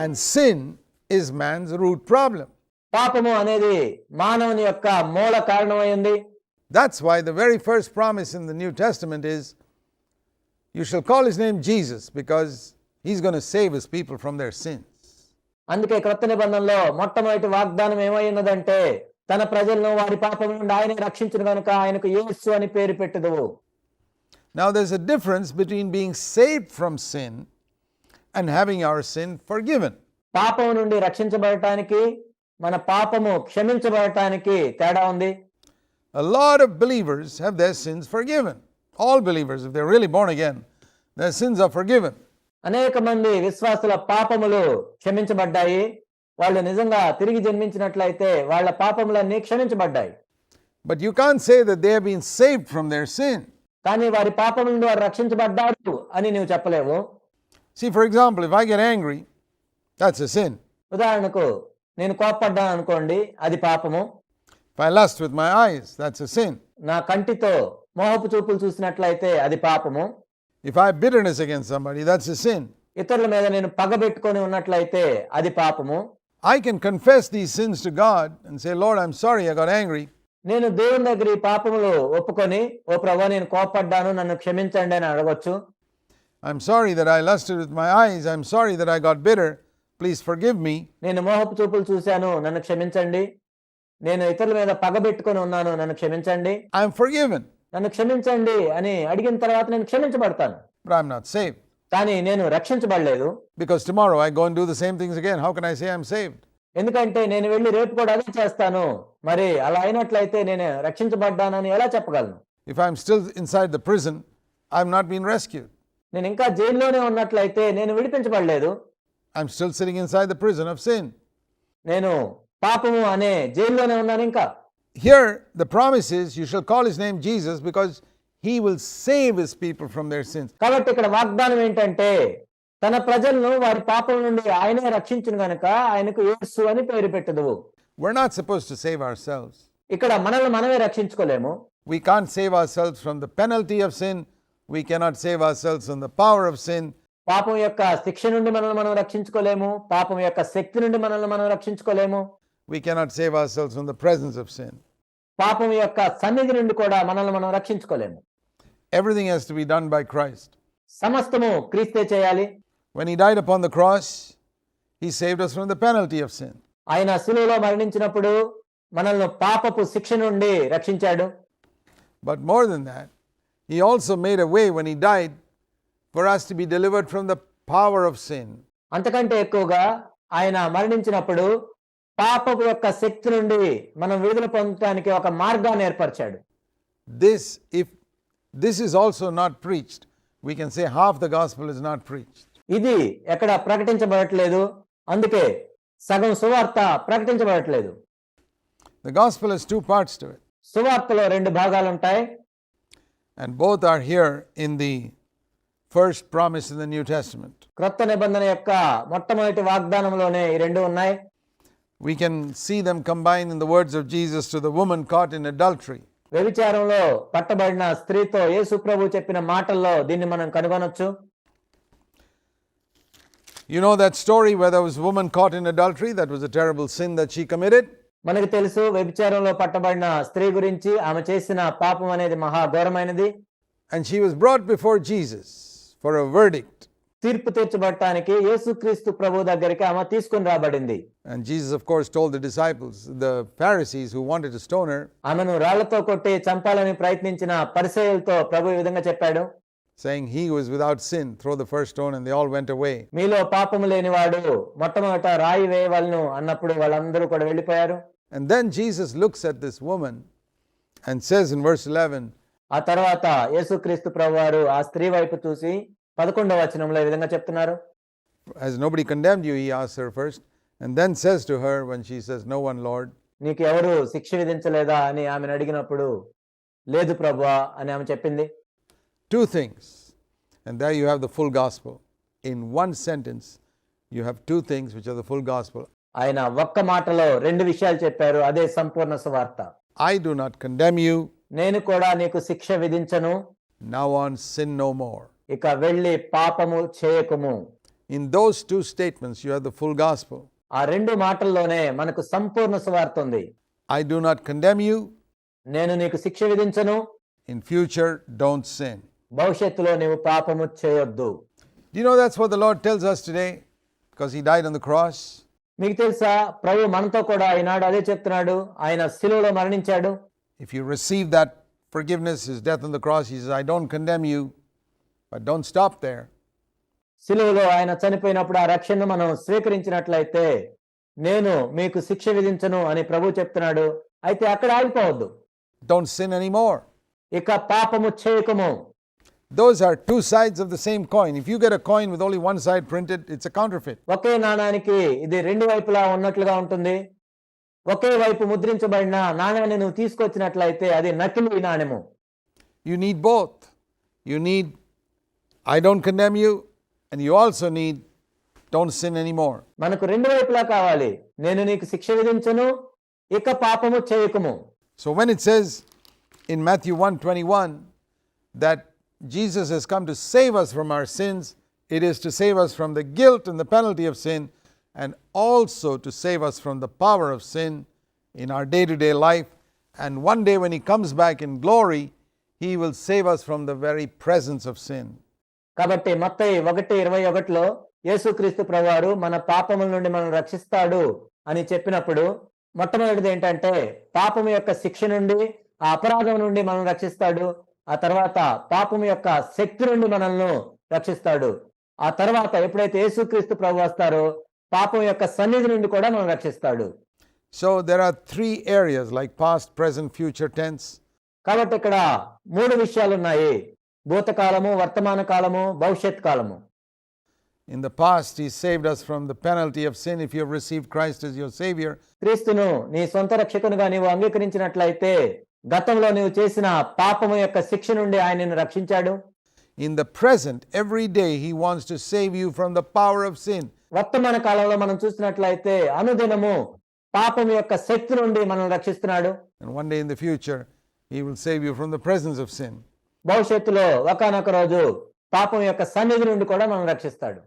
And sin is man's root problem. పాపము అనేది మానవుని యొక్క మూల కారణమైంది. That's why the very first promise in the New Testament is, you shall call his name Jesus, because he's going to save his people from their sins. అందుకే క్రొత్త నిబంధనలో మొట్టమొదటి వాగ్దానం ఏమైనదంటే, తన ప్రజలను వారి పాపం నుండి ఆయనే రక్షించును గనుక ఆయనకు యేసు అని పేరు పెట్టుదువు. Now there's a difference between being saved from sin and having our sin forgiven. పాపం నుండి రక్షించబడటానికి, మన పాపము క్షమించబడటానికి తేడా ఉంది. A lot of believers have their sins forgiven. All believers, if they're really born again, their sins are forgiven. అనేక మంది విశ్వాసుల పాపములు క్షమించబడ్డాయి. వాళ్ళు నిజంగా తిరిగి జన్మించినట్లయితే వాళ్ళ పాపములన్నీ క్షమించబడ్డాయి. But you can't say that they have been saved from their sin. కానీ వారి పాపముల నుండి వారు రక్షించబడ్డారు అని నువ్వు చెప్పలేవు. See, for example, if I get angry, that's a sin. ఉదాహరణకు నేను కోపపడ్డాను అనుకోండి, అది పాపము. If I lust with my eyes, that's a sin. నా కంటితో మోహపు చూపులు చూసినట్లయితే అది పాపము. If I have bitterness against somebody, that's a sin. ఇతరుల మీద నేను పగబెట్టుకొని ఉన్నట్లయితే అది పాపము. I can confess these sins to God and say, Lord, I'm sorry I got angry. నేను దేవుని దగ్గర ఈ పాపములు ఒప్పుకొని, ఓ ప్రభువా నేను కోపపడ్డాను, నన్ను క్షమించండి అని అడగొచ్చు. I'm sorry that I lusted with my eyes. I'm sorry that I got bitter. Please forgive me. నేను మోహపు చూపులు చూశాను, నన్ను క్షమించండి. నేను ఇతరుల మీద పగబెట్టుకొని ఉన్నాను, నన్ను క్షమించండి. I'm forgiven, నన్ను క్షమించండి అని అడిగిన తర్వాత నేను క్షమించబడతాను. but I'm not saved. కానీ నేను రక్షించబడలేదు. Because tomorrow I go and do the same things again. How can I say I'm saved? ఎందుకంటే నేను వెళ్ళి రేపు కూడా అదే చేస్తాను. మరి అలా అయినట్లయితే నేను రక్షించబడ్డానని ఎలా చెప్పగలను? If I'm still inside the prison, I've not been rescued. నేను ఇంకా జైల్లోనే ఉన్నట్లయితే నేను విడిపించబడలేదు. I'm still sitting inside the prison of sin. నేను పాపము అనే జైల్లోనే ఉన్నాను ఇంకా. Here, the promise is, you shall call his name Jesus, because he will save his people from their sins. కాబట్టి ఇక్కడ వాగ్దానం ఏంటంటే, తన ప్రజలను వారి పాపం నుండి ఆయనే రక్షించును గనుక ఆయనకు యేసు అని పేరు పెట్టుదువు. We're not supposed to save ourselves. ఇక్కడ మనల్ని మనమే రక్షించుకోలేము. We can't save ourselves from the penalty of sin. We cannot save ourselves from the power of sin. పాపం యొక్క శిక్ష నుండి మనల్ని మనం రక్షించుకోలేము. పాపం యొక్క శక్తి నుండి మనల్ని మనం రక్షించుకోలేము. We cannot save ourselves from the presence of sin. పాపం యొక్క సన్నిధి నుండి కూడా మనల్ని మనం రక్షించుకోలేము. Everything has to be done by Christ. సమస్తము క్రీస్తే చేయాలి. When he died upon the cross, he saved us from the penalty of sin. ఆయన శిలువలో మరణించినప్పుడు మనల్ని పాపపు శిక్ష నుండి రక్షించాడు. But more than that, he also made a way when he died for us to be delivered from the power of sin. అంతకంటే ఎక్కువగా ఆయన మరణించినప్పుడు పాపపు యొక్క శక్తి నుండి మనం విడుదల పొందడానికి ఒక మార్గాన్ని ఏర్పరిచాడు. If this is also not preached, we can say half the gospel is not preached. ఇది ఎక్కడ ప్రకటించబడట్లేదు, అందుకే సగం సువార్త ప్రకటించబడట్లేదు. The gospel has two parts to it, సువార్తలో రెండు భాగాలు ఉంటాయి. and both are here in the first promise in the New Testament. క్రొత్త నిబంధన యొక్క మొట్టమొదటి వాగ్దానంలోనే ఈ రెండు ఉన్నాయి. We can see them combined in the words of Jesus to the woman caught in adultery. వ్యభిచారంలో పట్టబడిన స్త్రీతో యేసు ప్రభు చెప్పిన మాటల్లో దీన్ని మనం కనుగొనొచ్చు. You know that story where there was a woman caught in adultery? That was a terrible sin that she committed. మనకు తెలుసు వ్యభిచారంలో పట్టబడిన స్త్రీ గురించి. ఆమె చేసిన పాపం అనేది మహా ఘోరమైనది. And she was brought before Jesus for a verdict. తీర్పు తీర్చబడటానికి యేసుక్రీస్తు ప్రభు దగ్గరికి ఆమె తీసుకుని రాబడింది. And Jesus, of course, told the disciples, the Pharisees who wanted to stone her, ఆమెను రాళ్లతో కొట్టి చంపాలని ప్రయత్నించిన పరిసయ్యులతో ప్రభు ఈ విధంగా చెప్పాడు, saying, he who is without sin, throw the first stone, and they all went away. మీలో పాపము లేనివాడు మొట్టమొదట రాయి వేయవలను అన్నప్పుడు వాళ్ళందరూ కూడా వెళ్ళిపోయారు. And then Jesus looks at this woman and says in verse 11, ఆ తర్వాత యేసుక్రీస్తు ప్రభువారు ఆ స్త్రీ వైపు చూసి 11వ వచనంలో ఈ విధంగా చెప్తున్నారు. has nobody condemned you, he asks her first, and then says to her when she says, no one, Lord. నీకు ఎవరు శిక్ష విధించలేదా అని ఆమెను అడిగినప్పుడు, లేదు ప్రభువా అని ఆమె చెప్పింది. Two things, and there you have the full gospel. In one sentence, you have two things which are the full gospel. ఆయన ఒక్క మాటలో రెండు విషయాలు చెప్పారు, అదే సంపూర్ణ సువార్త. I do not condemn you. నేను కూడా నీకు శిక్ష విధించను. Now on, sin no more. ఇక వెళ్ళి పాపము చేయకుము. In those two statements, you have the full gospel. ఆ రెండు మాటల్లోనే మనకు సంపూర్ణ సువార్త ఉంది. I do not condemn you. నేను నీకు శిక్ష విధించను, In future, don't sin. భవిష్యత్తులో నీవు పాపము చేయొద్దు. Do you know that's what the Lord tells us today? Because He died on the cross. మీకు తెలుసా, ప్రభు మనతో కూడా ఈనాడు అదే చెప్తున్నాడు. ఆయన శిలువలో మరణించాడు. If you receive that forgiveness, His death on the cross, He says, I don't condemn you, but don't stop there. శిలువలో ఆయన చనిపోయినప్పుడు ఆ రక్షణను మనం స్వీకరించినట్లయితే నేను మీకు శిక్ష విధించను అని ప్రభు చెప్తున్నాడు. అయితే అక్కడ ఆగిపోవద్దు. Don't sin anymore. ఇక పాపము చేయకము. Those are two sides of the same coin. If you get a coin with only one side printed, it's a counterfeit. ఒకే నాణానికి ఇది రెండు వైపులా ఉన్నట్లుగా ఉంటుంది. ఒకే వైపు ముద్రించబడిన నాణ్యాన్ని నువ్వు తీసుకొచ్చినట్లయితే అది నకిలీ నాణ్యము. You need both. You need, I don't condemn you, and you also need, don't sin anymore. మనకు రెండు వైపులా కావాలి. నేను నీకు శిక్ష విధించను, ఇక పాపము చేయకము. So when it says in Matthew 1:21 that Jesus has come to save us from our sins, it is to save us from the guilt and the penalty of sin, and also to save us from the power of sin in our day-to-day life. And one day when He comes back in glory, He will save us from the very presence of sin. కాబట్టి మత్తయి 1:21లో యేసుక్రీస్తు ప్రభువారు మన పాపముల నుండి మనం రక్షిస్తాడు అని చెప్పినప్పుడు మొట్టమొదటిది ఏంటంటే పాపము యొక్క శిక్ష నుండి, ఆ అపరాధం నుండి మనం రక్షిస్తాడు. ఆ తర్వాత పాపము యొక్క శక్తి నుండి మనల్ని రక్షిస్తాడు. ఆ తర్వాత ఎప్పుడైతే యేసుక్రీస్తు ప్రభు వస్తారో పాపం యొక్క సన్నిధి నుండి కూడా మనం రక్షిస్తాడు. So there are three areas like past, present, future tense. కాబట్టి ఇక్కడ మూడు విషయాలు ఉన్నాయి. భూతకాలము, వర్తమాన కాలము, భవిష్యత్ కాలము. In the past, He saved us from the penalty of sin if you have received Christ as your Savior. క్రీస్తును నీ సొంత రక్షకునిగా నీవు అంగీకరించినట్లయితే గతంలో నీవు చేసిన పాపము యొక్క శిక్ష నుండి ఆయన నిన్ను రక్షించాడు. In the present, every day He wants to save you from the power of sin. వర్తమాన కాలంలో మనం చూసినట్లయితే అనుదినము పాపం యొక్క శక్తి నుండి మనం రక్షిస్తున్నాడు. And one day in the future, He will save you from the presence of sin. భవిష్యత్తులో ఒకానొక రోజు పాపం యొక్క సన్నిధి నుండి కూడా మనం రక్షిస్తాడు.